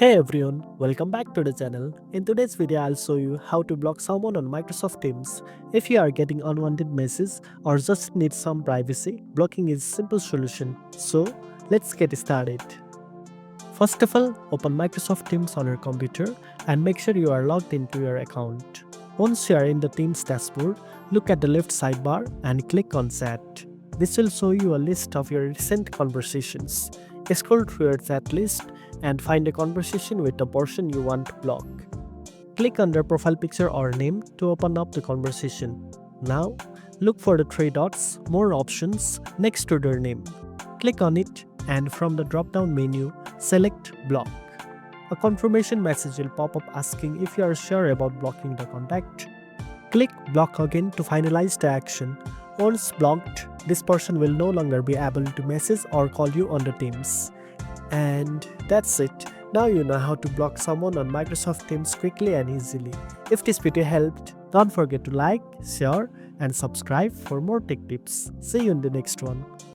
Hey everyone, welcome back to the channel. In today's video, I'll show you how to block someone on Microsoft Teams. If you are getting unwanted messages or just need some privacy, blocking is a simple solution. So, let's get started. First of all, open Microsoft Teams on your computer and make sure you are logged into your account. Once you are in the Teams dashboard, look at the left sidebar and click on Chat. This will show you a list of your recent conversations. Scroll through your chat list and find a conversation with a person you want to block. Click on their profile picture or name to open up the conversation. Now, look for the three dots, more options, next to their name. Click on it and from the drop-down menu, select Block. A confirmation message will pop up asking if you are sure about blocking the contact. Click Block again to finalize the action. Once blocked, this person will no longer be able to message or call you on the Teams. And that's it. Now you know how to block someone on Microsoft Teams quickly and easily. If this video helped, don't forget to like, share, and subscribe for more tech tips. See you in the next one.